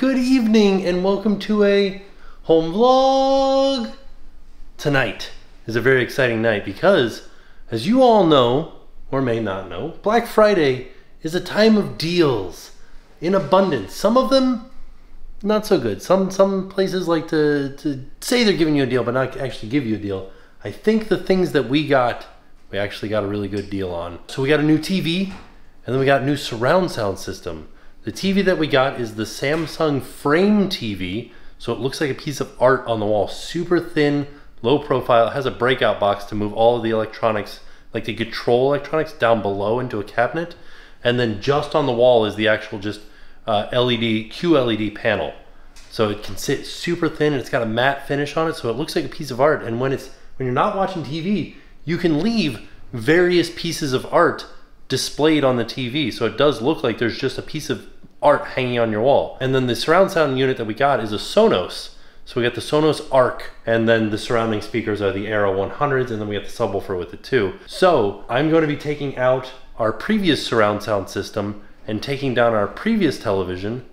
Good evening and welcome to a home vlog. Tonight is a very exciting night because, as you all know, or may not know, Black Friday is a time of deals in abundance. Some of them not so good. Some places like to say they're giving you a deal but not actually give you a deal. I think the things that we actually got a really good deal on. So we got a new TV and then we got a new surround sound system. The TV that we got is the Samsung Frame TV, so it looks like a piece of art on the wall. Super thin, low profile. It has a breakout box to move all of the electronics, like the control electronics, down below into a cabinet. And then just on the wall is the actual just QLED panel. So it can sit super thin and it's got a matte finish on it, so it looks like a piece of art. And when you're not watching TV, you can leave various pieces of art displayed on the TV, so it does look like there's just a piece of art hanging on your wall. And then the surround sound unit that we got is a Sonos. So we got the Sonos Arc, and then the surrounding speakers are the Aero 100s, and then we got the subwoofer with it too. So I'm going to be taking out our previous surround sound system and taking down our previous television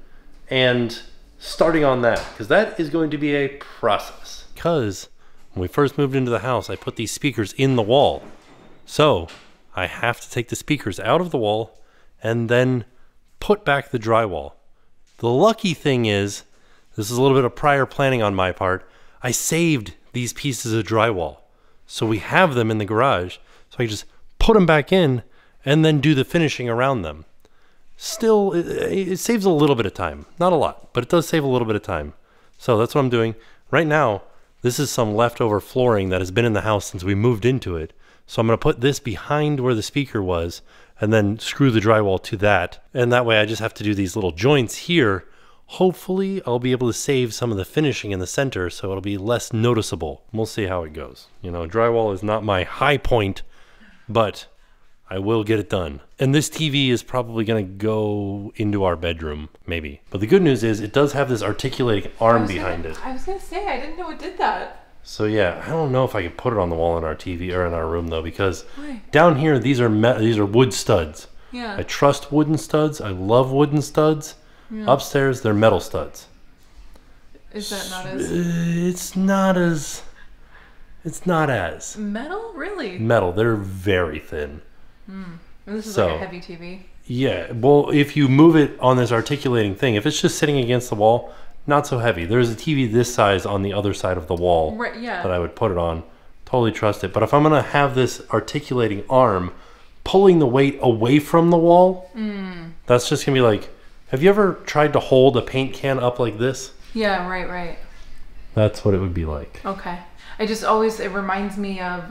and starting on that, because that is going to be a process. Because when we first moved into the house, I put these speakers in the wall. So I have to take the speakers out of the wall and then put back the drywall. The lucky thing is, this is a little bit of prior planning on my part, I saved these pieces of drywall. So we have them in the garage, so I just put them back in and then do the finishing around them. Still, it saves a little bit of time. Not a lot, but it does save a little bit of time. So that's what I'm doing. Right now, this is some leftover flooring that has been in the house since we moved into it. So I'm going to put this behind where the speaker was and then screw the drywall to that. And that way I just have to do these little joints here. Hopefully I'll be able to save some of the finishing in the center so it'll be less noticeable. We'll see how it goes. You know, drywall is not my high point, but I will get it done. And this TV is probably going to go into our bedroom, maybe. But the good news is it does have this articulating arm behind it. I was going to say, I didn't know it did that. So yeah, I don't know if I could put it on the wall in our TV or in our room though, because down here these are wood studs. Yeah. I trust wooden studs. I love wooden studs. Yeah. Upstairs they're metal studs. Is that not as? It's not as metal, really? Metal. They're very thin. And this is like a heavy TV. Yeah. Well, if you move it on this articulating thing, if it's just sitting against the wall, not so heavy. There's a TV this size on the other side of the wall that I would put it on. Totally trust it. But if I'm going to have this articulating arm pulling the weight away from the wall, that's just going to be like, have you ever tried to hold a paint can up like this? Yeah, right. That's what it would be like. Okay. It reminds me of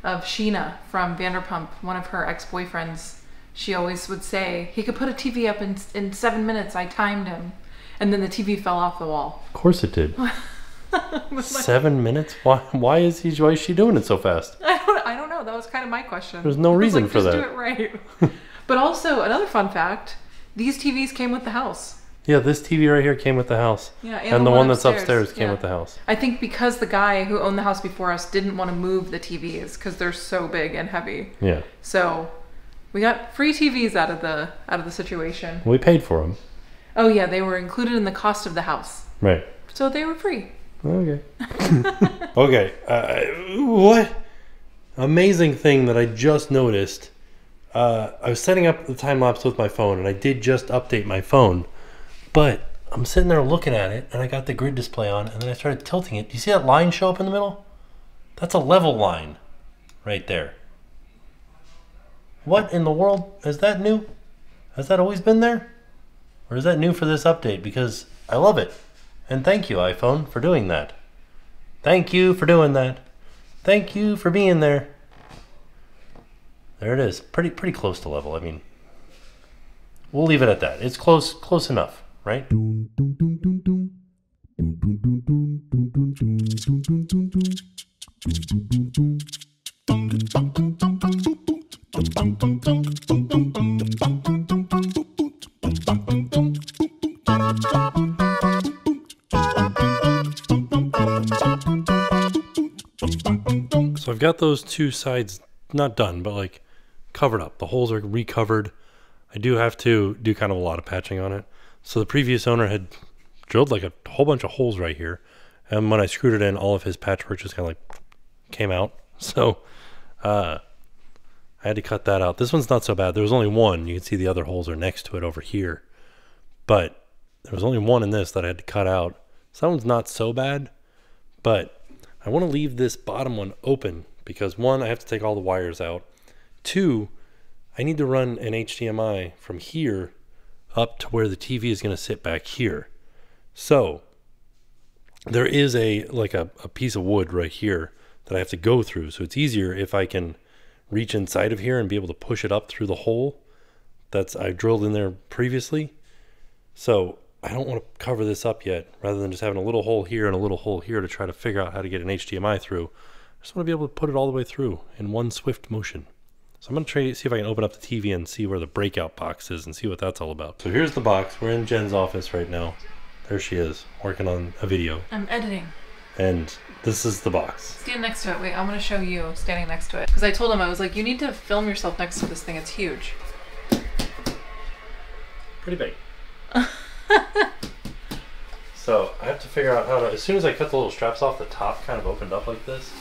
Sheena from Vanderpump, one of her ex-boyfriends. She always would say, he could put a TV up in 7 minutes. I timed him. And then the TV fell off the wall. Of course it did. 7 minutes? Why is she doing it so fast? I don't know. That was kind of my question. There's no reason for that. Just do it right. But also, another fun fact, these TVs came with the house. Yeah, this TV right here came with the house. Yeah, and the one that's upstairs came with the house. I think because the guy who owned the house before us didn't want to move the TVs because they're so big and heavy. Yeah. So we got free TVs out of the situation. We paid for them. Oh yeah, they were included in the cost of the house. Right. So they were free. Okay. Okay. What amazing thing that I just noticed. I was setting up the time lapse with my phone, and I did just update my phone, but I'm sitting there looking at it, and I got the grid display on, and then I started tilting it. Do you see that line show up in the middle? That's a level line right there. What in the world? Is that new? Has that always been there? Or is that new for this update? Because I love it. And thank you, iPhone, for doing that. Thank you for doing that. Thank you for being there. There it is. Pretty close to level. I mean, we'll leave it at that. It's close enough, right? So I've got those two sides not done, but like covered up. The holes are recovered. I do have to do kind of a lot of patching on it. So the previous owner had drilled like a whole bunch of holes right here. And when I screwed it in, all of his patchwork just kind of like came out. So I had to cut that out. This one's not so bad. There was only one. You can see the other holes are next to it over here. But there was only one in this that I had to cut out. So that one's not so bad. But I want to leave this bottom one open because, one, I have to take all the wires out. Two, I need to run an HDMI from here up to where the TV is going to sit back here. So there is a piece of wood right here that I have to go through. So it's easier if I can reach inside of here and be able to push it up through the hole that's I drilled in there previously. So I don't want to cover this up yet, rather than just having a little hole here and a little hole here to try to figure out how to get an HDMI through. I just want to be able to put it all the way through in one swift motion. So I'm going to try to see if I can open up the TV and see where the breakout box is and see what that's all about. So here's the box. We're in Jen's office right now. There she is, working on a video. I'm editing. And this is the box. Stand next to it. Wait, I'm going to show you standing next to it. Because I told him, I was like, you need to film yourself next to this thing. It's huge. Pretty big. So I have to figure out how to, as soon as I cut the little straps off, the top kind of opened up like this.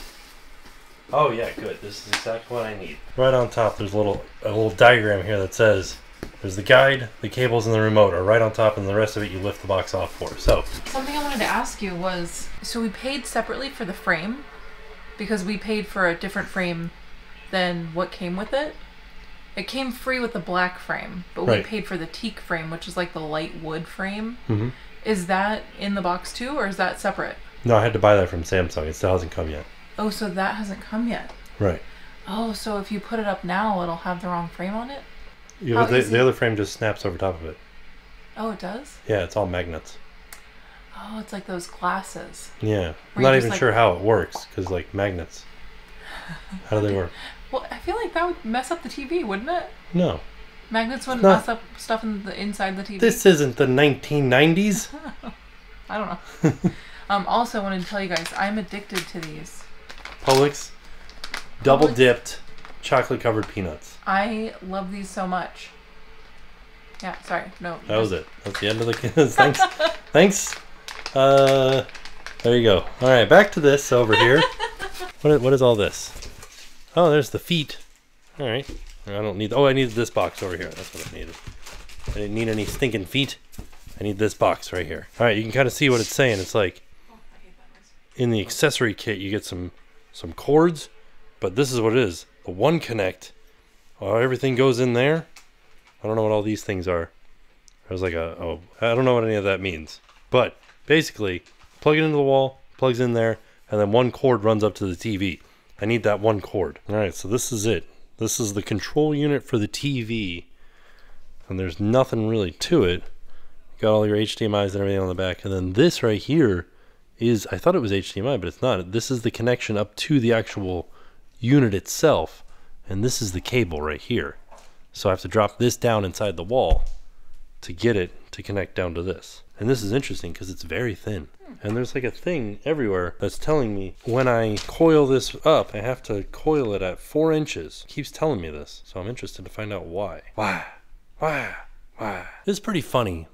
Oh yeah, good. This is exactly what I need. Right on top, there's a little diagram here that says there's the guide, the cables, and the remote are right on top, and the rest of it you lift the box off for. So something I wanted to ask you was, so we paid separately for the frame because we paid for a different frame than what came with it. It came free with the black frame, but we paid for the teak frame, which is like the light wood frame. Mm-hmm. Is that in the box too, or is that separate? No, I had to buy that from Samsung. It still hasn't come yet. Oh, so that hasn't come yet. Right. Oh, so if you put it up now, it'll have the wrong frame on it? Yeah, the other frame just snaps over top of it. Oh, it does? Yeah, it's all magnets. Oh, it's like those glasses. Yeah. I'm not even sure how it works, because like magnets. How do they work? Well, I feel like that would mess up the TV, wouldn't it? No. Magnets wouldn't mess up stuff inside the TV. This isn't the 1990s. I don't know. Also, I wanted to tell you guys, I'm addicted to these. Publix double dipped chocolate covered peanuts. I love these so much. Yeah, sorry. No. That was it. That's the end of the thanks. Thanks. There you go. All right, back to this over here. What is all this? Oh, there's the feet. All right. I don't need... Oh, I needed this box over here. That's what I needed. I didn't need any stinking feet. I need this box right here. All right, you can kind of see what it's saying. It's like in the accessory kit, you get some cords, but this is what it is. The one connect. Oh, everything goes in there. I don't know what all these things are. There's like I don't know what any of that means. But basically, plug it into the wall, plugs in there, and then one cord runs up to the TV. I need that one cord. All right, so this is it. This is the control unit for the TV, and there's nothing really to it. You got all your HDMIs and everything on the back, and then this right here is, I thought it was HDMI, but it's not. This is the connection up to the actual unit itself, and this is the cable right here. So I have to drop this down inside the wall to get it to connect down to this. And this is interesting because it's very thin. And there's like a thing everywhere that's telling me when I coil this up, I have to coil it at 4 inches. It keeps telling me this. So I'm interested to find out why. Why? This is pretty funny.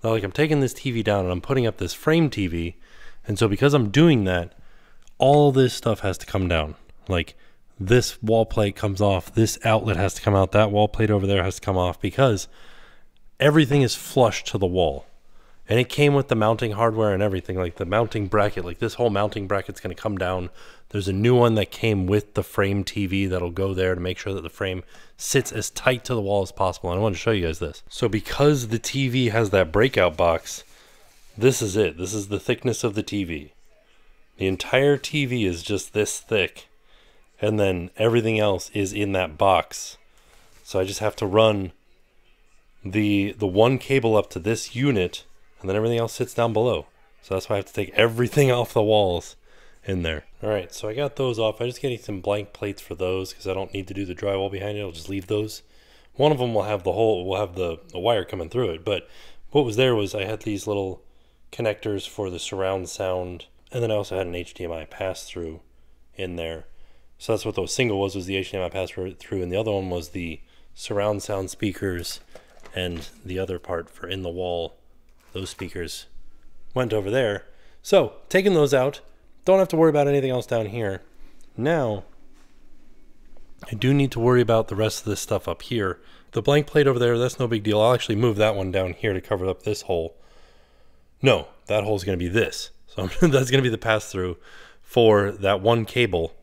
Like, I'm taking this TV down and I'm putting up this frame TV. And so because I'm doing that, all this stuff has to come down. Like, this wall plate comes off. This outlet has to come out. That wall plate over there has to come off because everything is flush to the wall. And it came with the mounting hardware and everything, like the mounting bracket, like this whole mounting bracket's going to come down. There's a new one that came with the frame TV that'll go there to make sure that the frame sits as tight to the wall as possible. And I want to show you guys this. So because the TV has that breakout box, this is it. This is the thickness of the TV. The entire TV is just this thick. And then everything else is in that box. So I just have to run the one cable up to this unit, and then everything else sits down below. So that's why I have to take everything off the walls in there. All right, so I got those off. I'm just getting some blank plates for those because I don't need to do the drywall behind it. I'll just leave those. One of them will have the wire coming through it. But what was there was I had these little connectors for the surround sound, and then I also had an HDMI pass-through in there. So that's what those single was the HDMI pass-through, and the other one was the surround sound speakers and the other part for in the wall those speakers went over there. So taking those out, don't have to worry about anything else down here. Now, I do need to worry about the rest of this stuff up here. The blank plate over there, that's no big deal. I'll actually move that one down here to cover up this hole. No, that hole's going to be this. So that's going to be the pass-through for that one cable.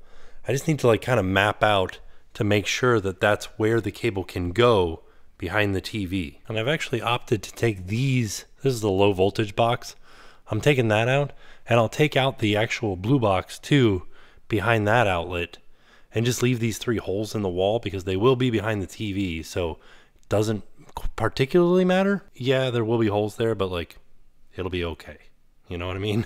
I just need to like kind of map out to make sure that that's where the cable can go behind the TV. And I've actually opted to take these. This is the low voltage box. I'm taking that out, and I'll take out the actual blue box too behind that outlet and just leave these 3 holes in the wall because they will be behind the TV. So it doesn't particularly matter. Yeah, there will be holes there, but like it'll be okay. You know what I mean?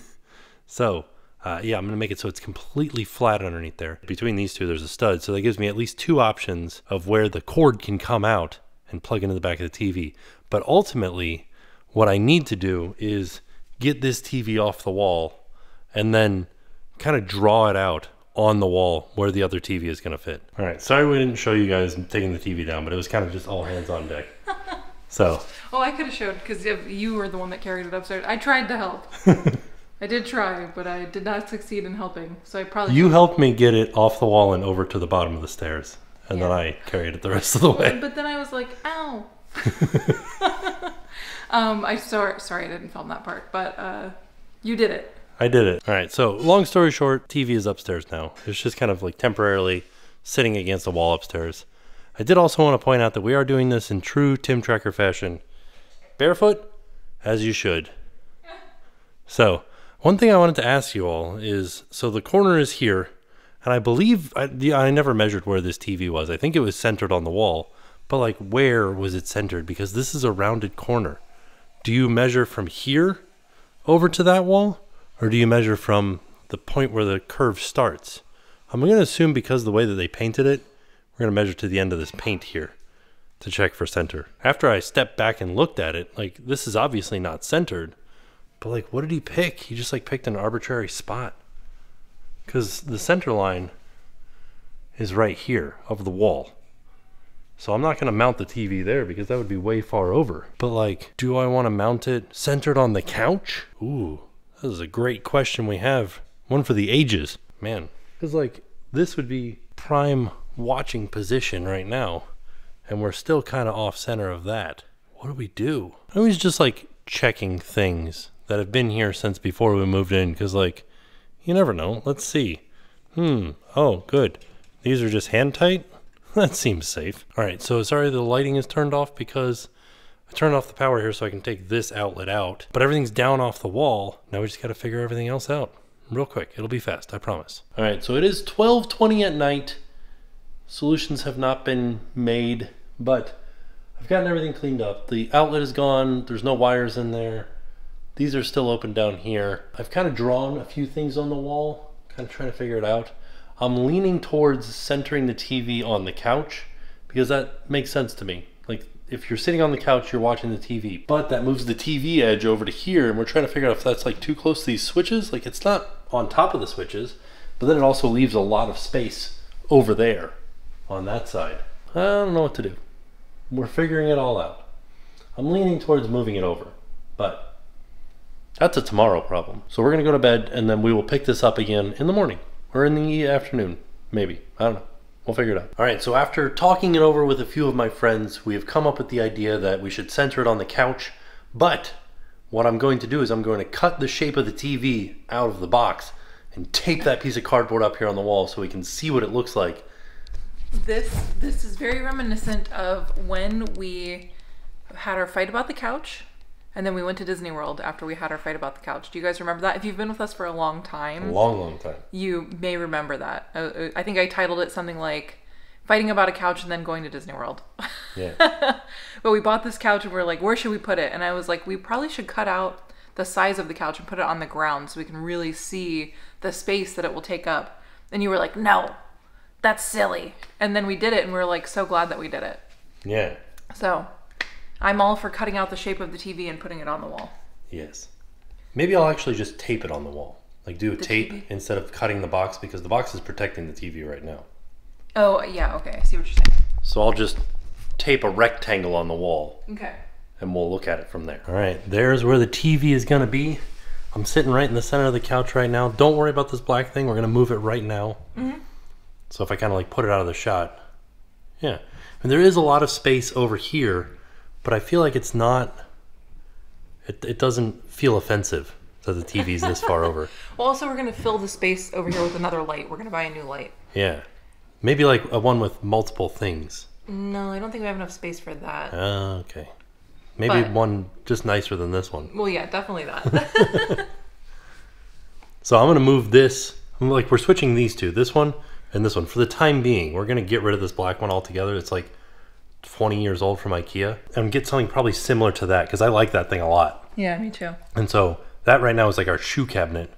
So yeah, I'm going to make it so it's completely flat underneath there. Between these two, there's a stud. So that gives me at least 2 options of where the cord can come out and plug into the back of the TV. But ultimately, what I need to do is get this TV off the wall and then kind of draw it out on the wall where the other TV is going to fit. All right, sorry we didn't show you guys taking the TV down, but it was kind of just all hands on deck. So. Oh, I could have showed because you were the one that carried it upstairs. I tried to help. I did try, but I did not succeed in helping. So I probably You helped me get it off the wall and over to the bottom of the stairs. And then I carried it the rest of the way. But then I was like, ow. Sorry I didn't film that part, but you did it. I did it. All right, so long story short, TV is upstairs now. It's just kind of like temporarily sitting against the wall upstairs. I did also want to point out that we are doing this in true Tim Tracker fashion. Barefoot, as you should. So, one thing I wanted to ask you all is, so the corner is here, and I believe, I never measured where this TV was. I think it was centered on the wall, but like where was it centered? Because this is a rounded corner. Do you measure from here over to that wall? Or do you measure from the point where the curve starts? I'm going to assume because of the way that they painted it, we're going to measure to the end of this paint here to check for center. After I stepped back and looked at it, like this is obviously not centered, but like what did he pick? He just like picked an arbitrary spot. Because the center line is right here of the wall. So I'm not going to mount the TV there because that would be way far over. But like, do I want to mount it centered on the couch? Ooh, this is a great question we have. One for the ages. Man, because like this would be prime watching position right now. And we're still kind of off center of that. What do we do? I was just like checking things that have been here since before we moved in. Because like, you never know. Let's see. Oh, good. These are just hand tight. That seems safe. All right, so sorry the lighting is turned off because I turned off the power here so I can take this outlet out. But everything's down off the wall. Now we just got to figure everything else out real quick. It'll be fast, I promise. All right, so it is 12:20 at night. Solutions have not been made, but I've gotten everything cleaned up. The outlet is gone. There's no wires in there. These are still open down here. I've kind of drawn a few things on the wall, kind of trying to figure it out. I'm leaning towards centering the TV on the couch because that makes sense to me. Like if you're sitting on the couch, you're watching the TV, but that moves the TV edge over to here, and we're trying to figure out if that's like too close to these switches. Like it's not on top of the switches, but then it also leaves a lot of space over there on that side. I don't know what to do. We're figuring it all out. I'm leaning towards moving it over, but that's a tomorrow problem. So we're gonna go to bed and then we will pick this up again in the morning. Or in the afternoon, maybe. I don't know. We'll figure it out. All right, so after talking it over with a few of my friends, we have come up with the idea that we should center it on the couch. But what I'm going to do is I'm going to cut the shape of the TV out of the box and tape that piece of cardboard up here on the wall so we can see what it looks like. This is very reminiscent of when we had our fight about the couch. And then we went to Disney World after we had our fight about the couch. Do you guys remember that? If you've been with us for a long time. A long, long time. You may remember that. I think I titled it something like, Fighting About a Couch and Then Going to Disney World. Yeah. But we bought this couch and we were like, where should we put it? And I was like, we probably should cut out the size of the couch and put it on the ground so we can really see the space that it will take up. And you were like, no, that's silly. And then we did it and we were like, so glad that we did it. Yeah. So I'm all for cutting out the shape of the TV and putting it on the wall. Yes. Maybe I'll actually just tape it on the wall. Like do a tape TV? Instead of cutting the box because the box is protecting the TV right now. Oh, yeah, okay. I see what you're saying. So I'll just tape a rectangle on the wall. Okay. and we'll look at it from there. All right, there's where the TV is gonna be. I'm sitting right in the center of the couch right now. Don't worry about this black thing. We're gonna move it right now. So if I kind of like put it out of the shot, yeah. And there is a lot of space over here, but I feel like it's not, it doesn't feel offensive that the TV's this far over. Well, also we're going to fill the space over here with another light. We're going to buy a new light. Yeah. Maybe like a one with multiple things. No, I don't think we have enough space for that. Okay. Maybe one just nicer than this one. Well, yeah, definitely that. So I'm going to move this, like we're switching these two, this one and this one. For the time being, we're going to get rid of this black one altogether. It's like 20 years old from IKEA. And get something probably similar to that because I like that thing a lot. Yeah, me too. And so that right now is like our shoe cabinet.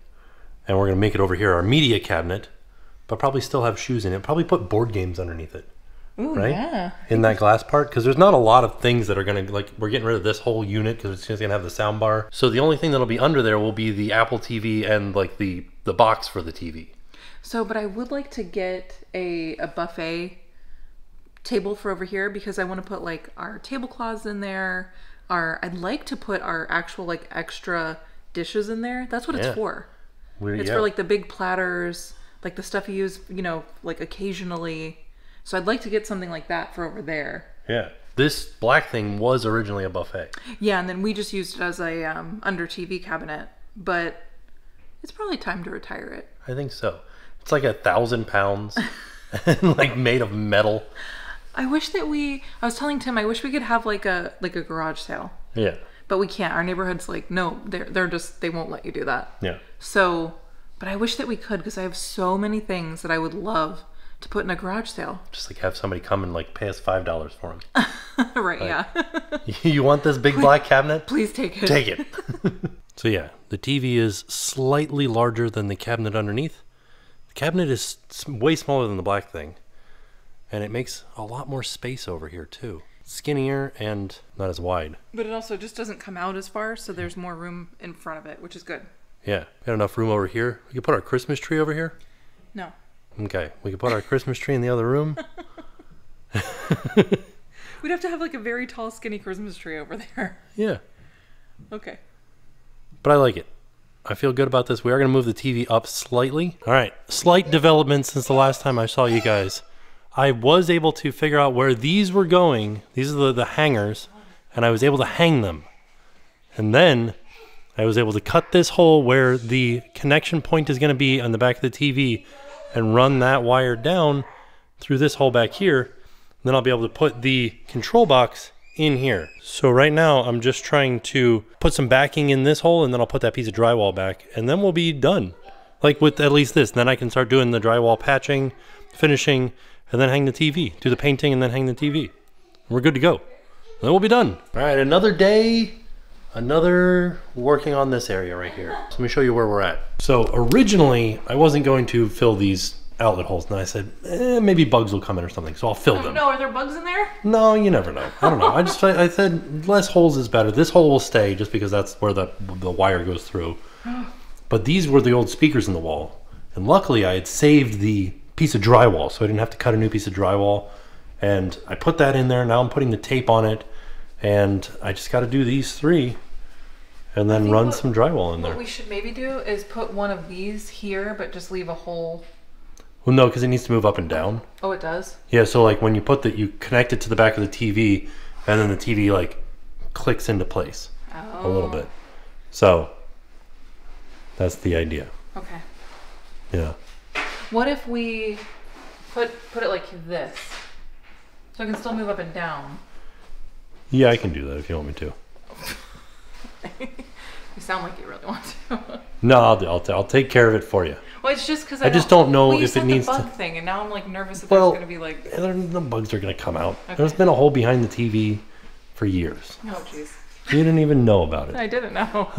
And we're going to make it over here our media cabinet, but probably still have shoes in it. Probably put board games underneath it. Ooh, right? Yeah. In that glass part, because there's not a lot of things that are going to, like, we're getting rid of this whole unit because it's just going to have the sound bar. So the only thing that'll be under there will be the Apple TV and like the box for the TV. So, but I would like to get a buffet table for over here because I want to put like our tablecloths in there. I'd like to put our actual like extra dishes in there. That's what it's for. It's for like the big platters, like the stuff you use, you know, like occasionally. So I'd like to get something like that for over there. Yeah. This black thing was originally a buffet. Yeah, and then we just used it as a under TV cabinet. But it's probably time to retire it. I think so. It's like 1,000 pounds and like made of metal. I wish that I was telling Tim, I wish we could have like a garage sale. Yeah. But we can't. Our neighborhood's like, no, they won't let you do that. Yeah. So, but I wish that we could because I have so many things that I would love to put in a garage sale. Just like have somebody come and like pay us $5 for them. Right, like, yeah. You want this big black cabinet? Please take it. Take it. So yeah, the TV is slightly larger than the cabinet underneath. The cabinet is way smaller than the black thing. And it makes a lot more space over here too. Skinnier and not as wide. But it also just doesn't come out as far, so there's more room in front of it, which is good. Yeah, got enough room over here. We could put our Christmas tree over here. No. Okay, we could put our Christmas tree in the other room. We'd have to have like a very tall, skinny Christmas tree over there. Yeah. Okay. But I like it. I feel good about this. We are going to move the TV up slightly. All right, slight development since the last time I saw you guys. I was able to figure out where these were going. These are the hangers, and I was able to hang them. And then I was able to cut this hole where the connection point is going to be on the back of the TV and run that wire down through this hole back here. And then I'll be able to put the control box in here. So right now I'm just trying to put some backing in this hole, and then I'll put that piece of drywall back, and then we'll be done. Like with at least this. And then I can start doing the drywall patching, finishing, and then hang the TV. Do the painting and then hang the TV. We're good to go. Then we'll be done. All right, another day, another working on this area right here. So let me show you where we're at. So originally, I wasn't going to fill these outlet holes. And then I said, maybe bugs will come in or something. So I'll fill them. No, are there bugs in there? No, you never know. I don't know. I said less holes is better. This hole will stay just because that's where the wire goes through. But these were the old speakers in the wall. And luckily I had saved the piece of drywall, so I didn't have to cut a new piece of drywall. And I put that in there. Now I'm putting the tape on it. And I just got to do these three and then run some drywall in there. What we should maybe do is put one of these here, but just leave a hole. Well, no, because it needs to move up and down. Oh, it does? Yeah, so like when you you connect it to the back of the TV, and then the TV like clicks into place a little bit. So that's the idea. Okay. Yeah. What if we put it like this? So it can still move up and down. Yeah, I can do that if you want me to. You sound like you really want to. No, I'll take care of it for you. Well, it's just because I just don't know if it needs the to. bug thing, and now I'm like nervous that there's going to be like. The bugs are going to come out. Okay. There's been a hole behind the TV for years. Oh, jeez. You didn't even know about it. I didn't know.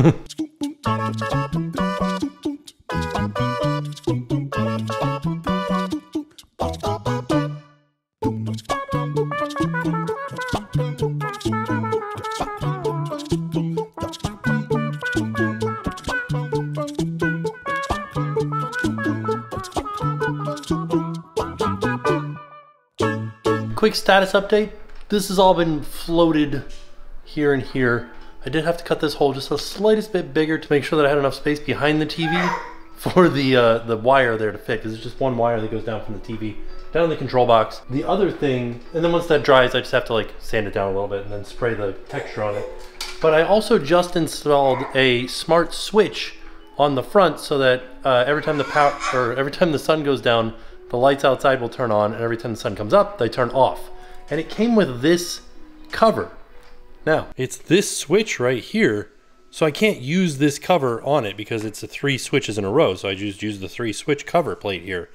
Quick status update. This has all been floated here and here. I did have to cut this hole just the slightest bit bigger to make sure that I had enough space behind the TV for the wire there to fit, because it's just one wire that goes down from the TV down in the control box. The other thing, and then once that dries, I just have to like sand it down a little bit and then spray the texture on it. But I also just installed a smart switch on the front so that every time the sun goes down, the lights outside will turn on, and every time the sun comes up, they turn off. And it came with this cover. Now, it's this switch right here, so I can't use this cover on it because it's the 3 switches in a row, so I just use the 3 switch cover plate here.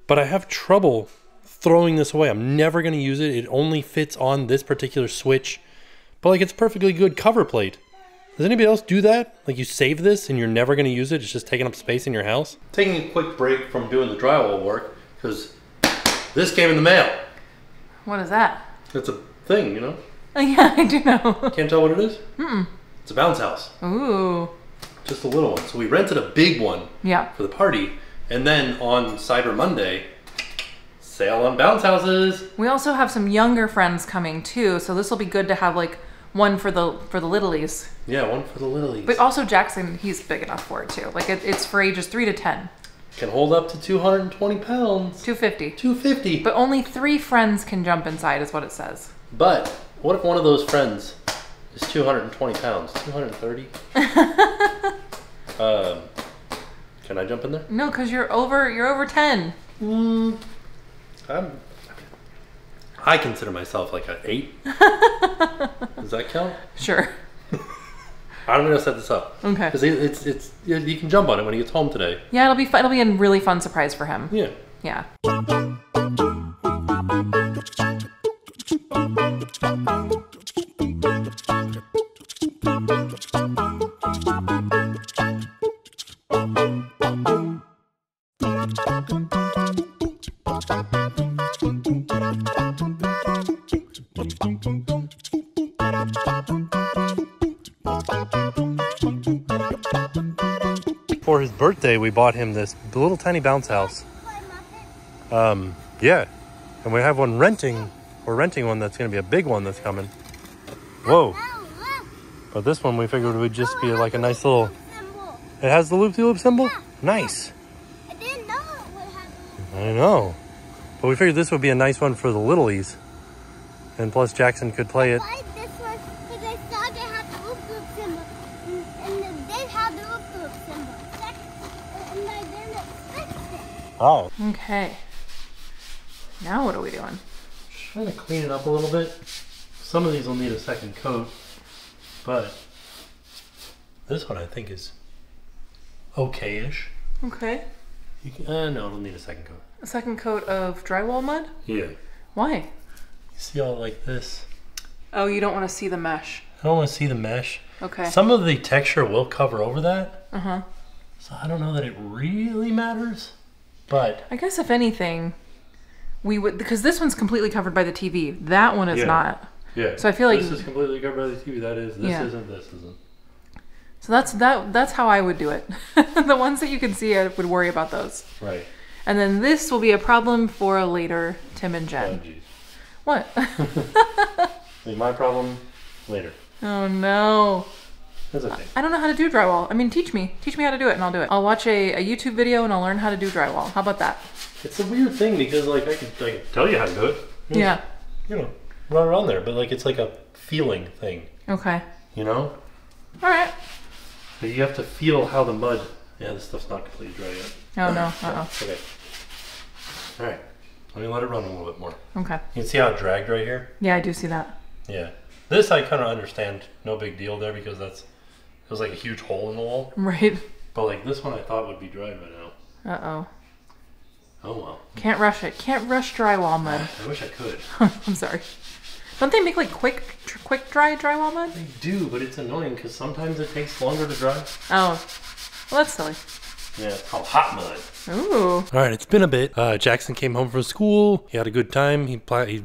But I have trouble throwing this away. I'm never going to use it. It only fits on this particular switch. But like, it's a perfectly good cover plate. Does anybody else do that? Like, you save this and you're never going to use it. It's just taking up space in your house. Taking a quick break from doing the drywall work because this came in the mail. What is that? It's a thing, you know? Oh, yeah, I do know. Can't tell what it is? Mm-mm. It's a bounce house. Ooh. Just a little one. So we rented a big one for the party. And then on Cyber Monday, sale on bounce houses. We also have some younger friends coming too, so this will be good to have like one for the littlies. Yeah, one for the littlies. But also Jackson, he's big enough for it too. Like it's for ages 3 to 10. Can hold up to 220 pounds. 250. 250. But only 3 friends can jump inside is what it says. But what if one of those friends is 220 pounds? 230? Can I jump in there? No, because you're over 10. I consider myself like an 8. Does that count? Sure. I'm gonna set this up. Okay. Because it's you can jump on it when he gets home today. Yeah, it'll be fun. It'll be a really fun surprise for him. Yeah. Yeah. For his birthday, we bought him this little tiny bounce house. Yeah, and we have one renting. We're renting one that's going to be a big one that's coming. Whoa! But this one we figured would just be like a nice little. It has the loop-de-loop symbol. Nice. I didn't know it would have. I know, but we figured this would be a nice one for the littlies, and plus Jackson could play it. I like this one because I saw they had the loop-loop symbol, and they had the loop-loop symbol, and I didn't expect it. Oh. Okay. Now what are we doing? Just trying to clean it up a little bit. Some of these will need a second coat, but this one I think is okay-ish. Okay. No, it'll need a second coat. A second coat of drywall mud? Yeah. Why? You see all like this? Oh, you don't want to see the mesh. I don't want to see the mesh. Okay. Some of the texture will cover over that. Uh-huh. So I don't know that it really matters, but I guess if anything, we would, because this one's completely covered by the TV. That one is not. Yeah. So I feel like this is completely covered by the TV. That is. This Yeah. isn't. This isn't. So that's how I would do it. The ones that you can see, I would worry about those. Right. And then this will be a problem for later, Tim and Oh, Jen. geez. What? Be my problem later. Oh no. That's okay. I don't know how to do drywall. I mean, teach me. Teach me how to do it and I'll do it. I'll watch a YouTube video and I'll learn how to do drywall. How about that? It's a weird thing because like I can tell you how to do it. Yeah. You know, run around there, but like it's like a feeling thing. Okay. You know. All right. But you have to feel how the mud. Yeah, this stuff's not completely dry yet. Oh no. Uh-oh. Okay. All right. Let me let it run a little bit more. Okay. You can see how it dragged right here. Yeah, I do see that. Yeah. This I kind of understand. No big deal there because it was like a huge hole in the wall. Right. But like this one I thought would be dry by now. Uh-oh. Oh well. Can't rush it. Can't rush drywall mud. I wish I could. I'm sorry. Don't they make like quick dry drywall mud? They do, but it's annoying because sometimes it takes longer to dry. Oh. Well, that's silly. Yeah, it's called hot mud. Ooh. All right, it's been a bit. Jackson came home from school. He had a good time. He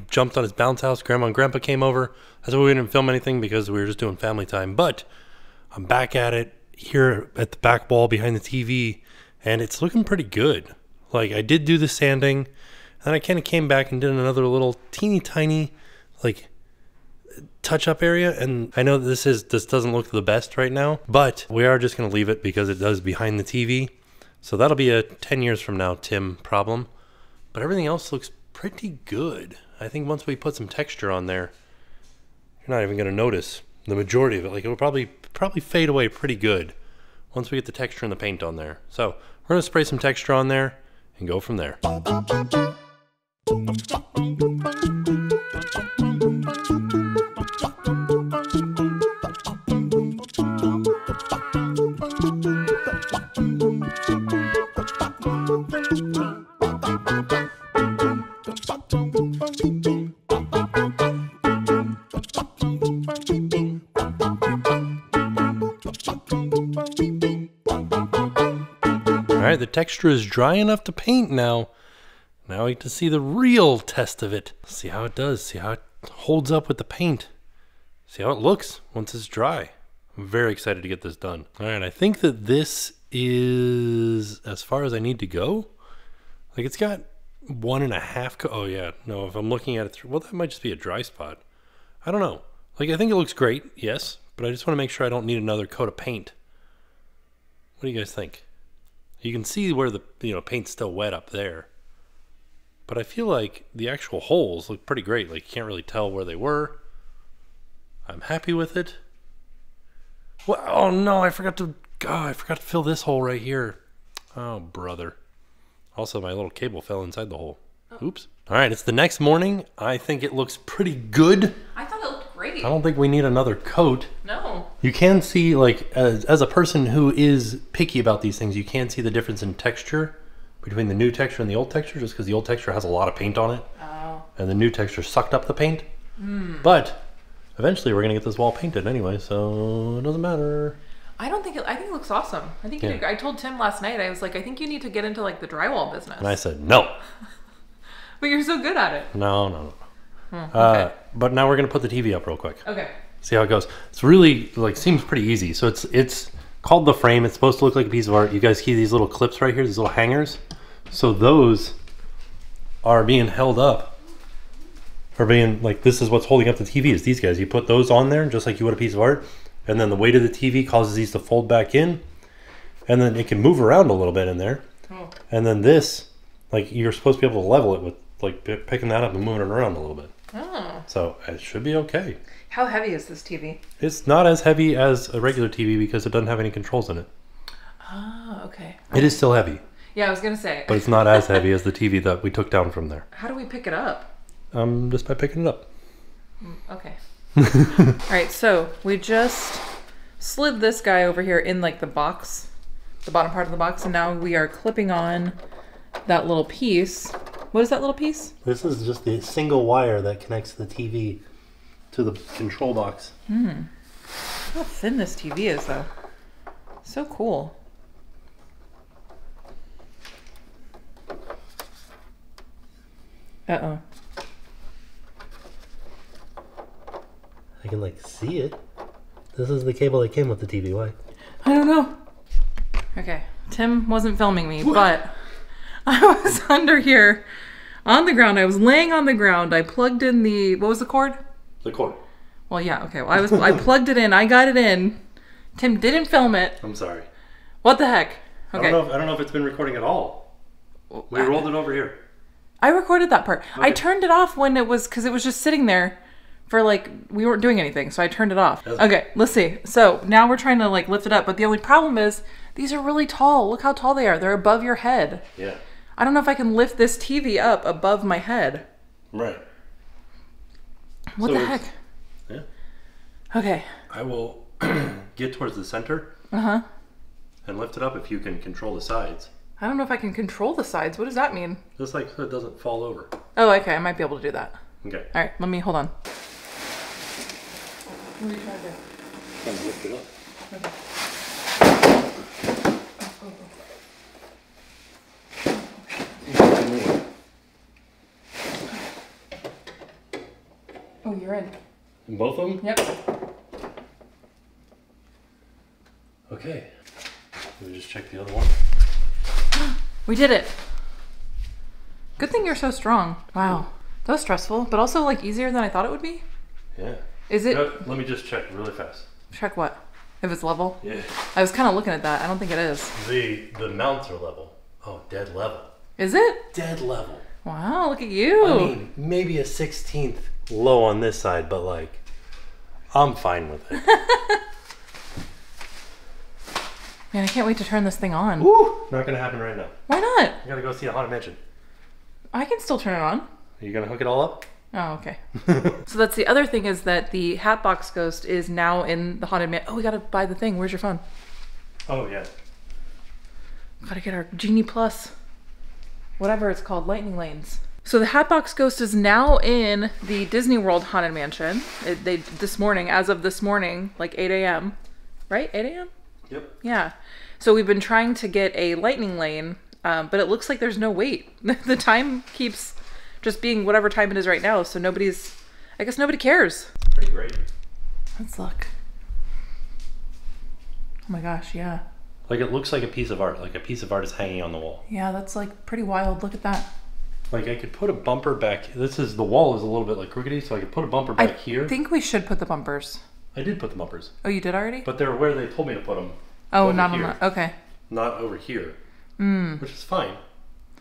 jumped on his bounce house. Grandma and Grandpa came over. That's why we didn't film anything because we were just doing family time. But I'm back at it here at the back wall behind the TV, and it's looking pretty good. Like I did do the sanding, and then I kind of came back and did another little teeny tiny, like touch-up area, and I know this doesn't look the best right now, but we are just going to leave it because it does behind the TV. So that'll be a 10 years from now Tim problem. But everything else looks pretty good. I think once we put some texture on there, you're not even going to notice the majority of it. Like, it'll probably fade away pretty good once we get the texture and the paint on there. So we're going to spray some texture on there and go from there. Alright, the texture is dry enough to paint now. Now we get to see the real test of it. See how it does. See how it holds up with the paint. See how it looks once it's dry. I'm very excited to get this done. Alright, I think that this is as far as I need to go. Like, it's got 1.5 oh yeah, no, if I'm looking at it through, well, that might just be a dry spot. I don't know. Like, I think it looks great, yes, but I just want to make sure I don't need another coat of paint. What do you guys think? You can see where the paint's still wet up there. But I feel like the actual holes look pretty great. Like, you can't really tell where they were. I'm happy with it. What? Oh no, I forgot to fill this hole right here. Oh, brother. Also, my little cable fell inside the hole. Oops. All right, it's the next morning. I think it looks pretty good. I thought it looked great. I don't think we need another coat. No. You can see, like, as a person who is picky about these things, you can see the difference in texture between the new texture and the old texture, just because the old texture has a lot of paint on it. Oh. And the new texture sucked up the paint. But eventually we're going to get this wall painted anyway, so it doesn't matter. I think it looks awesome. I think I told Tim last night, I was like, I think you need to get into like the drywall business. And I said, no. But you're so good at it. No. Okay. But now we're going to put the TV up real quick. Okay. See how it goes. It's really, like, seems pretty easy. So it's called the frame. It's supposed to look like a piece of art. You guys see these little clips right here, these little hangers? So those are being held up. Or being, like, this is what's holding up the TV, is these guys. You put those on there just like you would a piece of art. And then the weight of the TV causes these to fold back in. And then it can move around a little bit in there. Oh. And then this, like, you're supposed to be able to level it with, like, picking that up and moving it around a little bit. Oh. So it should be okay. How heavy is this TV? It's not as heavy as a regular TV because it doesn't have any controls in it. Oh, okay. It is still heavy. Yeah, I was going to say. But it's not as heavy as the TV that we took down from there. How do we pick it up? Just by picking it up. Okay. All right, so we just slid this guy over here in like the box, the bottom part of the box, and now we are clipping on that little piece. What is that little piece? This is just the single wire that connects the TV to the control box. How thin this TV is, though. So cool. Uh-oh. I can, like, see it. This is the cable that came with the TV. Why? I don't know. Okay. Tim wasn't filming me, but I was under here on the ground. I was laying on the ground. I plugged in the, what was the cord? The cord. Well, yeah, okay. Well, I plugged it in. I got it in. Tim didn't film it. I'm sorry. What the heck? Okay. I don't know if it's been recording at all. We rolled it over here. I recorded that part. Okay. I turned it off when it was, because it was just sitting there for like, we weren't doing anything, so I turned it off. Okay, let's see. So now we're trying to like lift it up, but the only problem is these are really tall. Look how tall they are. They're above your head. Yeah. I don't know if I can lift this TV up above my head. Right. What the heck? Yeah. Okay. I will get towards the center. Uh-huh. And lift it up if you can control the sides. I don't know if I can control the sides. What does that mean? Just like so it doesn't fall over. Oh, okay. I might be able to do that. Okay. All right. Let me, hold on. What are you trying to do? Trying to lift it up. Okay. Oh, you're in. In both of them? Yep. Okay. Let me just check the other one. We did it. Good thing you're so strong. Wow. That was stressful, but also like easier than I thought it would be. Yeah. Is it? Let me just check really fast. Check what? If it's level? Yeah. I was kind of looking at that. I don't think it is. The mounts are level. Oh, dead level. Is it? Dead level. Wow, look at you. I mean, maybe a 16th low on this side, but like, I'm fine with it. Man, I can't wait to turn this thing on. Woo! Not gonna happen right now. Why not? I gotta go see a Haunted Mansion. I can still turn it on. Are you gonna hook it all up? Oh, okay. So that's the other thing, is that the Hatbox Ghost is now in the Haunted Mansion. Oh, we gotta buy the thing. Where's your phone? Oh, yeah. Gotta get our Genie Plus, whatever it's called, Lightning Lanes. So the Hatbox Ghost is now in the Disney World Haunted Mansion. This morning, as of this morning, like 8 a.m. Right? 8 a.m.? Yep. Yeah. So we've been trying to get a Lightning Lane, but it looks like there's no wait. The time keeps just being whatever time it is right now, so I guess nobody cares. Pretty great. Let's look. Oh my gosh, yeah. Like, it looks like a piece of art. Like a piece of art is hanging on the wall. Yeah, that's like pretty wild. Look at that. Like, I could put a bumper back. The wall is a little bit like crookedy, so I could put a bumper back here. I think we should put the bumpers. I did put the bumpers. Oh, you did already? But they're where they told me to put them. Oh, not on the, okay. Not over here. Which is fine.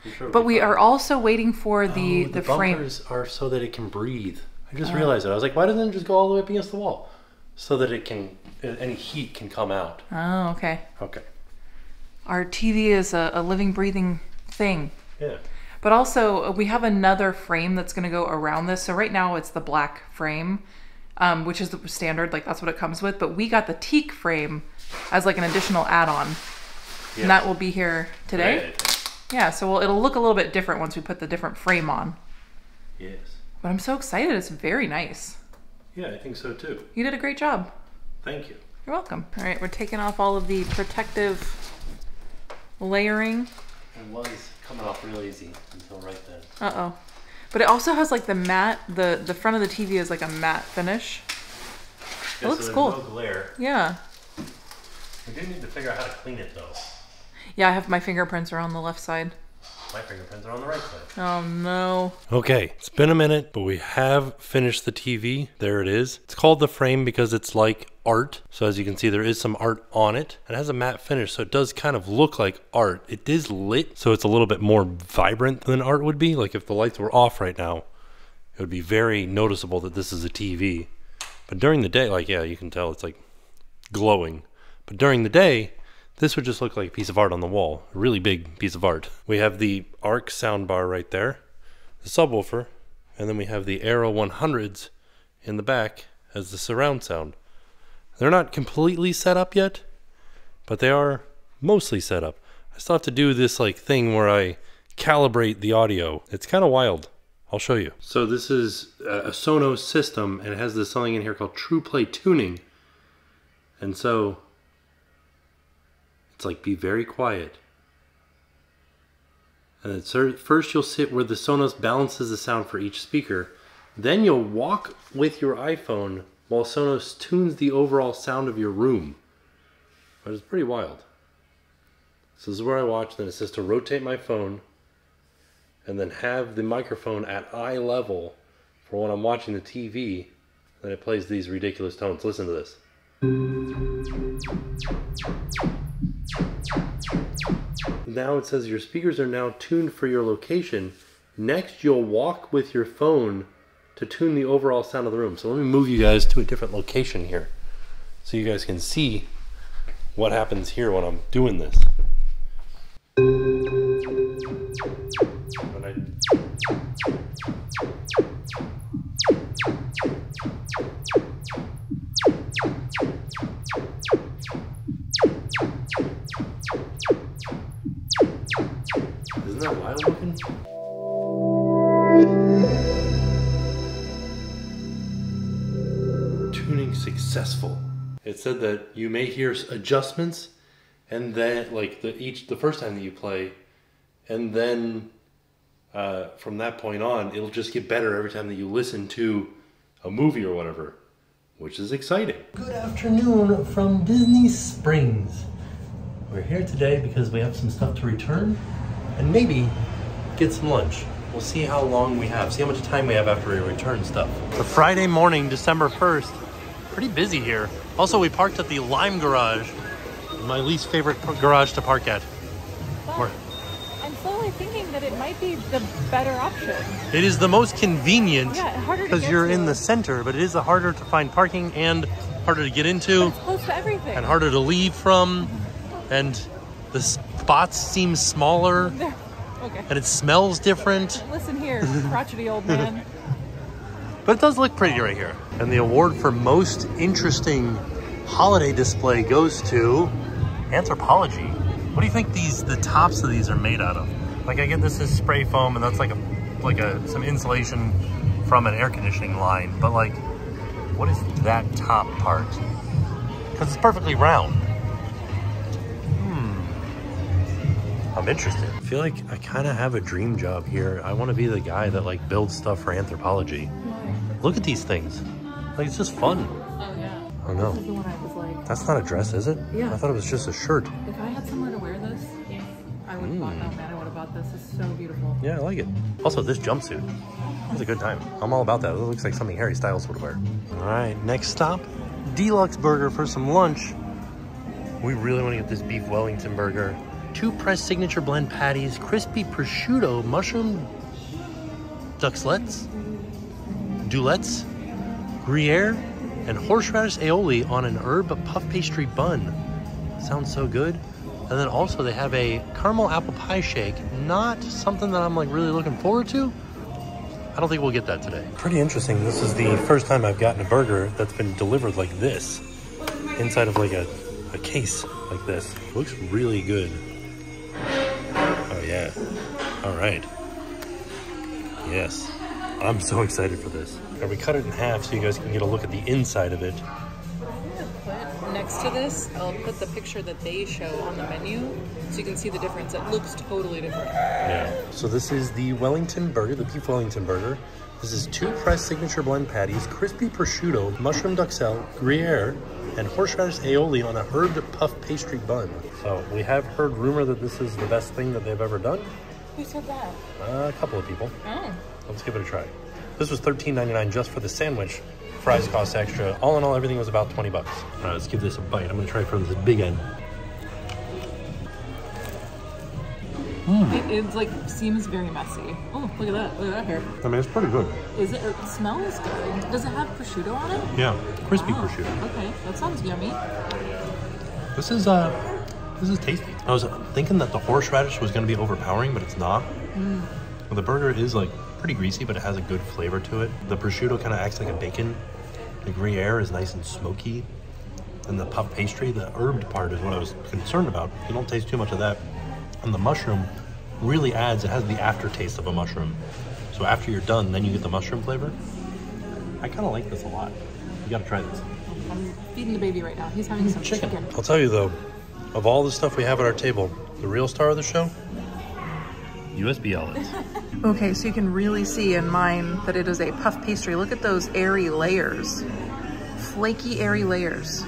I'm sure But we are also waiting for the frame. bumpers are so that it can breathe. I just realized it. I was like, why doesn't it just go all the way up against the wall? So that any heat can come out. Oh, okay. Okay. Our TV is a living, breathing thing. Yeah. But also, we have another frame that's going to go around this. So right now it's the black frame, which is the standard. Like, that's what it comes with. But we got the teak frame as like an additional add-on. Yes. And that will be here today. Right. Yeah, so it'll look a little bit different once we put the different frame on. Yes. But I'm so excited. It's very nice. Yeah, I think so too. You did a great job. Thank you. You're welcome. All right, we're taking off all of the protective layering. It was coming off real easy until right then. Uh-oh. But it also has like the matte, the front of the TV is like a matte finish. Yeah, it looks so cool. No glare. Yeah. We do need to figure out how to clean it though. Yeah, I have my fingerprints are on the left side. My fingerprints are on the right side. Oh no. Okay, it's been a minute, but we have finished the TV. There it is. It's called the frame because it's like art. So as you can see, there is some art on it. It has a matte finish, so it does kind of look like art. It is lit, so it's a little bit more vibrant than art would be. Like if the lights were off right now, it would be very noticeable that this is a TV. But during the day, like, yeah, you can tell it's like glowing. But during the day, this would just look like a piece of art on the wall. A really big piece of art. We have the ARC soundbar right there, the subwoofer, and then we have the Aero 100s in the back as the surround sound. They're not completely set up yet, but they are mostly set up. I still have to do this like thing where I calibrate the audio. It's kind of wild. I'll show you. So this is a Sonos system, and it has this something in here called TruePlay Tuning. And so it's like, be very quiet. And then first you'll sit where the Sonos balances the sound for each speaker. Then you'll walk with your iPhone while Sonos tunes the overall sound of your room. But it's pretty wild. So this is where I watch, then it says to rotate my phone and then have the microphone at eye level for when I'm watching the TV. Then it plays these ridiculous tones. Listen to this. Now it says your speakers are now tuned for your location. Next, you'll walk with your phone to tune the overall sound of the room. So let me move you guys to a different location here so you guys can see what happens here when I'm doing this. Isn't that wild looking? Tuning successful. It said that you may hear adjustments, and then like the first time that you play, and then from that point on, it'll just get better every time that you listen to a movie or whatever, which is exciting. Good afternoon from Disney Springs. We're here today because we have some stuff to return and maybe get some lunch. We'll see how long we have, see how much time we have after we return stuff. The Friday morning, December 1st, Pretty busy here. Also, we parked at the Lime Garage. My least favorite garage to park at. But I'm slowly thinking that it might be the better option. It is the most convenient harder because you're in the center, but it is harder to find parking and harder to get into. But it's close to everything. And harder to leave from. And the spots seem smaller. Okay. And it smells different. Listen here, crotchety old man. But it does look pretty right here. And the award for most interesting holiday display goes to Anthropologie. What do you think the tops of these are made out of? Like, I get this is spray foam, and that's like some insulation from an air conditioning line. But like, what is that top part? Because it's perfectly round. I'm interested. I feel like I kind of have a dream job here. I want to be the guy that like builds stuff for Anthropologie. Look at these things. Like, it's just fun. Oh yeah. Oh no. This is the one I was like. That's not a dress, is it? Yeah. I thought it was just a shirt. If I had somewhere to wear this, I would have bought. Oh man, I would have bought this. It's so beautiful. Yeah, I like it. Also, this jumpsuit. It's a good time. I'm all about that. It looks like something Harry Styles would wear. All right, next stop, Deluxe Burger for some lunch. We really want to get this beef Wellington burger. 2 pressed signature blend patties, crispy prosciutto, mushroom duxlettes, Gruyere, and horseradish aioli on an herb puff pastry bun. Sounds so good. And then also they have a caramel apple pie shake. Not something that I'm like really looking forward to. I don't think we'll get that today. Pretty interesting. This is the first time I've gotten a burger that's been delivered like this. Inside of like a case like this. Looks really good. Oh yeah. All right. Yes. I'm so excited for this. And we cut it in half so you guys can get a look at the inside of it. Next to this, I'll put the picture that they show on the menu so you can see the difference. It looks totally different. Yeah. So this is the Wellington burger, the beef Wellington burger. This is 2 pressed signature blend patties, crispy prosciutto, mushroom duxelle, Gruyere, and horseradish aioli on a herbed puff pastry bun. So we have heard rumor that this is the best thing that they've ever done. Who said that? A couple of people. Oh. Let's give it a try. This was $13.99 just for the sandwich. Fries cost extra. All in all, everything was about 20 bucks. All right, let's give this a bite. I'm gonna try from the big end. It like seems very messy. Oh, look at that. Look at that hair. I mean, it's pretty good. Is it? It smells good. Does it have prosciutto on it? Yeah, crispy prosciutto. Okay, that sounds yummy. This is tasty. I was thinking that the horseradish was gonna be overpowering, but it's not. Well, the burger is like pretty greasy, but it has a good flavor to it. The prosciutto kind of acts like a bacon. The Gruyere is nice and smoky. And the puff pastry, the herbed part is what I was concerned about. You don't taste too much of that. And the mushroom really adds, it has the aftertaste of a mushroom. So after you're done, then you get the mushroom flavor. I kind of like this a lot. You gotta try this. I'm feeding the baby right now. He's having some chicken. I'll tell you though, of all the stuff we have at our table, the real star of the show, USB outlets. Okay, so you can really see in mine that it is a puff pastry. Look at those airy layers. Flaky, airy layers.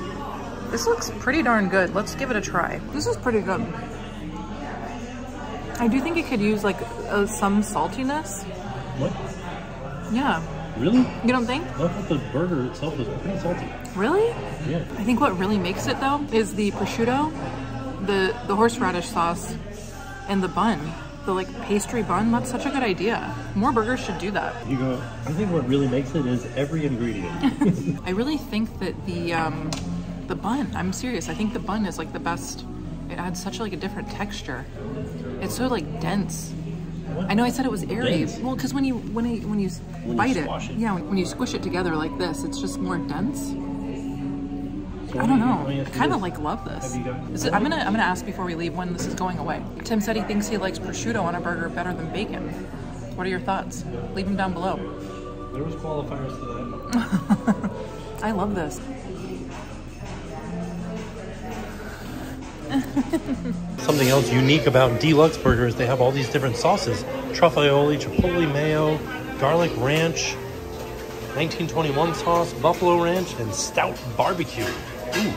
This looks pretty darn good. Let's give it a try. This is pretty good. I do think it could use like some saltiness. What? Yeah. Really? You don't think? I thought the burger itself was pretty salty. Really? Yeah. I think what really makes it though is the prosciutto, the horseradish sauce, and the bun. The like pastry bun. That's such a good idea. More burgers should do that. You go, I think what really makes it is every ingredient. I really think that the bun, I'm serious, I think the bun is like the best. It adds such like a different texture. It's so like dense. What? I know I said it was airy. Dense? Well, because when you bite it, yeah, when you squish it together like this, it's just more dense. I don't know. I kind of like love this. I'm gonna ask before we leave when this is going away. Tim said he thinks he likes prosciutto on a burger better than bacon. What are your thoughts? Leave them down below. There was qualifiers to that. I love this. Something else unique about Deluxe Burger is they have all these different sauces. Truffle aioli, chipotle mayo, garlic ranch, 1921 sauce, buffalo ranch, and stout barbecue. Ooh.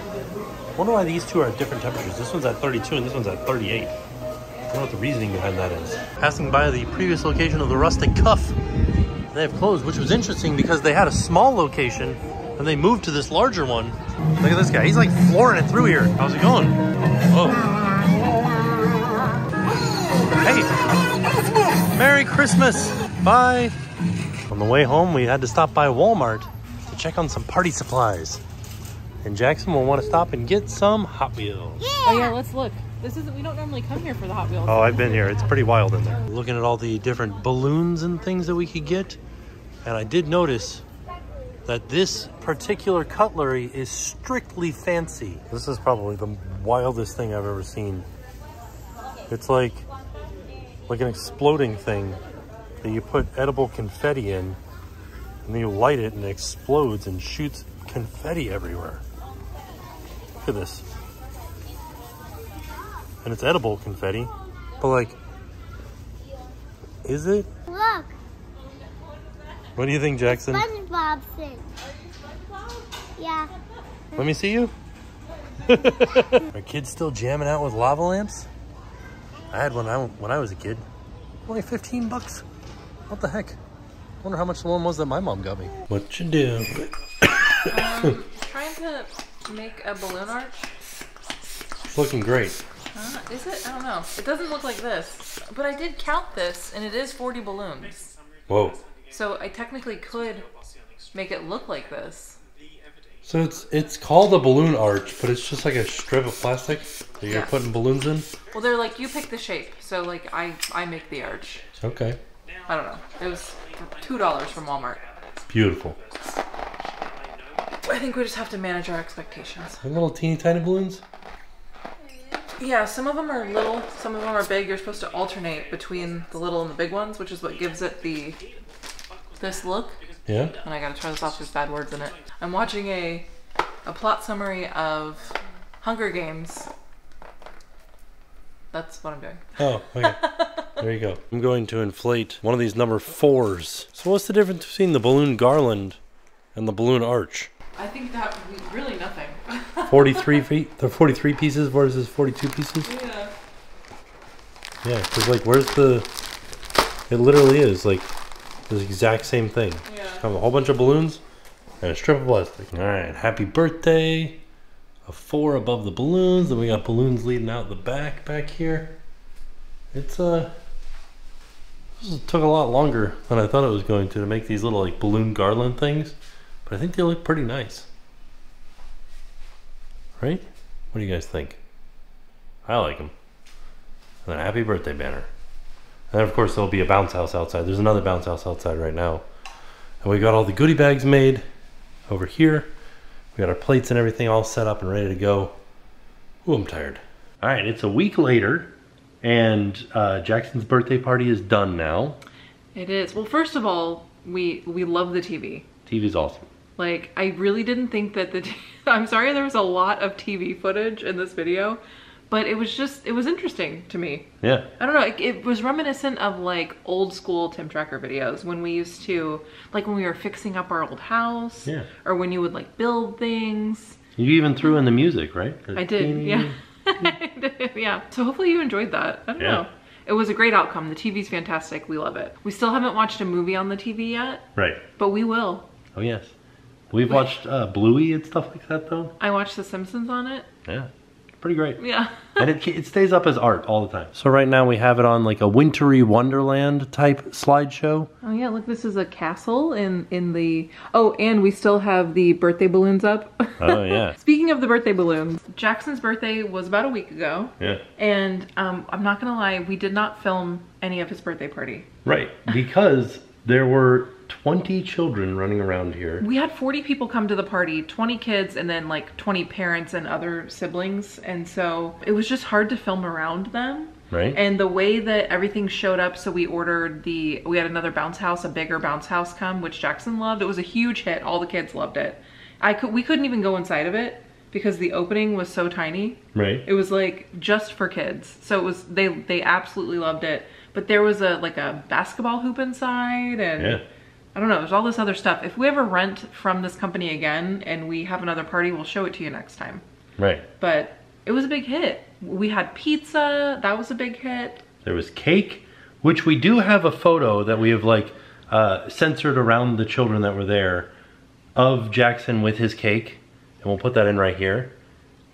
Wonder why these two are at different temperatures. This one's at 32 and this one's at 38. I don't know what the reasoning behind that is. Passing by the previous location of the Rustic Cuff, they have closed, which was interesting because they had a small location and they moved to this larger one. Look at this guy. He's like flooring it through here. How's it going? Oh. Hey. Merry Christmas. Bye. On the way home, we had to stop by Walmart to check on some party supplies. And Jackson will want to stop and get some Hot Wheels. Yeah. Oh yeah, let's look. We don't normally come here for the Hot Wheels. Oh, I've been here. It's pretty wild in there. Looking at all the different balloons and things that we could get. And I did notice that this particular cutlery is strictly fancy. This is probably the wildest thing I've ever seen. It's like an exploding thing that you put edible confetti in, and then you light it and it explodes and shoots confetti everywhere. Look at this. And it's edible confetti, but like, is it? Look. What do you think, Jackson? SpongeBob thing. Yeah. Let me see you. Are kids still jamming out with lava lamps? I had one when I was a kid. Only 15 bucks. What the heck? I wonder how much the one was that my mom got me. What you do? Trying to make a balloon arch. It's looking great. Is it? I don't know. It doesn't look like this. But I did count this, and it is 40 balloons. Whoa. So I technically could make it look like this. So it's called a balloon arch, but it's just like a strip of plastic that you're putting balloons in? Well, they're like, you pick the shape. So like I make the arch. Okay. I don't know. It was $2 from Walmart. Beautiful. I think we just have to manage our expectations. They're little teeny tiny balloons? Yeah, some of them are little, some of them are big. You're supposed to alternate between the little and the big ones, which is what gives it this look. Yeah. And I gotta turn this off, there's bad words in it. I'm watching a plot summary of Hunger Games. That's what I'm doing. Oh, okay. There you go. I'm going to inflate one of these number 4s. So what's the difference between the balloon garland and the balloon arch? I think that would be really nothing. 43 feet? The 43 pieces versus 42 pieces? Yeah. Yeah, because like where's the... It literally is like the exact same thing. Yeah. Have a whole bunch of balloons and a strip of plastic. Alright, happy birthday. A 4 above the balloons. Then we got balloons leading out the back here. It's this took a lot longer than I thought it was going to make these little like balloon garland things. But I think they look pretty nice. Right? What do you guys think? I like them. And then happy birthday banner. And then of course there'll be a bounce house outside. There's another bounce house outside right now. And we got all the goodie bags made over here. We got our plates and everything all set up and ready to go. Ooh, I'm tired. All right, it's a week later and Jackson's birthday party is done now. It is. Well, first of all, we love the TV. TV's awesome. Like, I really didn't think that I'm sorry there was a lot of TV footage in this video, but it was interesting to me. Yeah. I don't know, it was reminiscent of like old school Tim Tracker videos when we used to, like when we were fixing up our old house. Yeah. Or when you would like build things. You even threw in the music, right? I did, yeah. I did, yeah. So hopefully you enjoyed that. I don't know. It was a great outcome. The TV's fantastic. We love it. We still haven't watched a movie on the TV yet. Right. But we will. Oh, yes. We've watched Bluey and stuff like that, though. I watched The Simpsons on it. Yeah. Pretty great. Yeah. And it stays up as art all the time. So right now we have it on like a wintry wonderland type slideshow. Oh yeah, look, this is a castle in the... Oh, and we still have the birthday balloons up. Oh yeah. Speaking of the birthday balloons, Jackson's birthday was about a week ago. Yeah. And I'm not gonna lie, we did not film any of his birthday party. Right, because there were 20 children running around here. We had 40 people come to the party, 20 kids and then like 20 parents and other siblings. And so it was just hard to film around them. Right. And the way that everything showed up, so we had another bounce house, a bigger bounce house come, which Jackson loved. It was a huge hit. All the kids loved it. We couldn't even go inside of it because the opening was so tiny. Right. It was like just for kids. So it was, they absolutely loved it. But there was like a basketball hoop inside and yeah. I don't know, there's all this other stuff. If we ever rent from this company again and we have another party, we'll show it to you next time. Right. But it was a big hit. We had pizza, that was a big hit. There was cake, which we do have a photo that we have like censored around the children that were there of Jackson with his cake, and we'll put that in right here.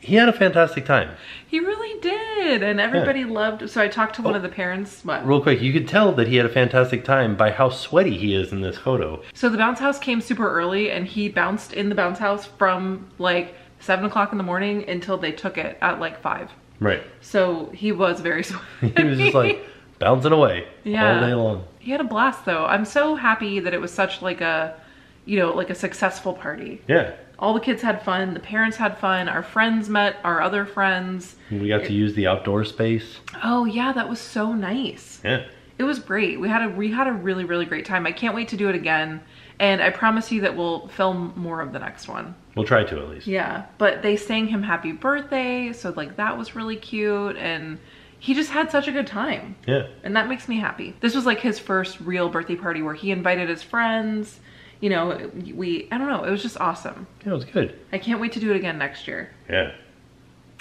He had a fantastic time. He really did, and everybody loved. So I talked to one of the parents. What? Real quick, you could tell that he had a fantastic time by how sweaty he is in this photo. So the bounce house came super early, and he bounced in the bounce house from like 7 o'clock in the morning until they took it at like 5. Right. So he was very sweaty. He was just like bouncing away all day long. He had a blast though. I'm so happy that it was such like a, you know, like a successful party. Yeah. All the kids had fun, the parents had fun, our friends met our other friends. We got to use the outdoor space. Oh yeah, that was so nice. Yeah. It was great. We had a really, really great time. I can't wait to do it again. And I promise you that we'll film more of the next one. We'll try to at least. Yeah, but they sang him happy birthday, so like that was really cute, and he just had such a good time. Yeah. And that makes me happy. This was like his first real birthday party where he invited his friends. You know, I don't know, it was just awesome. Yeah, it was good. I can't wait to do it again next year. Yeah.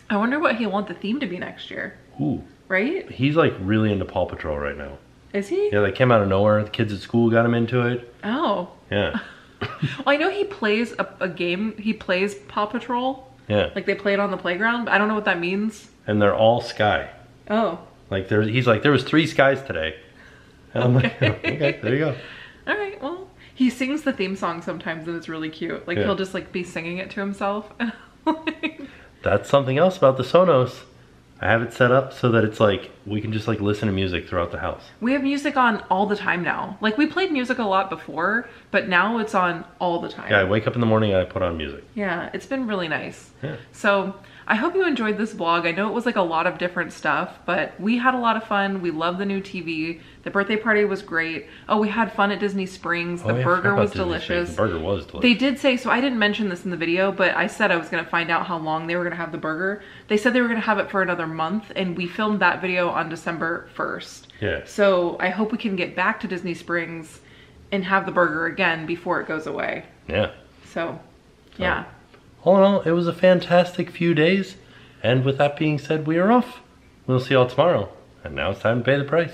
I wonder what he'll want the theme to be next year. Ooh. Right? He's like really into Paw Patrol right now. Is he? Yeah, they came out of nowhere. The kids at school got him into it. Oh. Yeah. Well, I know he plays a game. He plays Paw Patrol. Yeah. Like they play it on the playground, but I don't know what that means. And they're all Sky. Oh. Like he's like, there was 3 Skies today. And I'm like, okay, there you go. All right, well, he sings the theme song sometimes and it's really cute. Like he'll just like be singing it to himself. That's something else about the Sonos. I have it set up so that it's like, we can just like listen to music throughout the house. We have music on all the time now. Like we played music a lot before, but now it's on all the time. Yeah, I wake up in the morning and I put on music. Yeah, it's been really nice. Yeah. So I hope you enjoyed this vlog. I know it was like a lot of different stuff, but we had a lot of fun. We love the new TV. The birthday party was great. Oh, we had fun at Disney Springs. The burger was delicious. The burger was delicious. They did say, so I didn't mention this in the video, but I said I was gonna find out how long they were gonna have the burger. They said they were gonna have it for another month, and we filmed that video on December 1st. Yeah. So I hope we can get back to Disney Springs and have the burger again before it goes away. Yeah. So, yeah. All in all, it was a fantastic few days. And with that being said, we are off. We'll see y'all tomorrow. And now it's time to pay the price.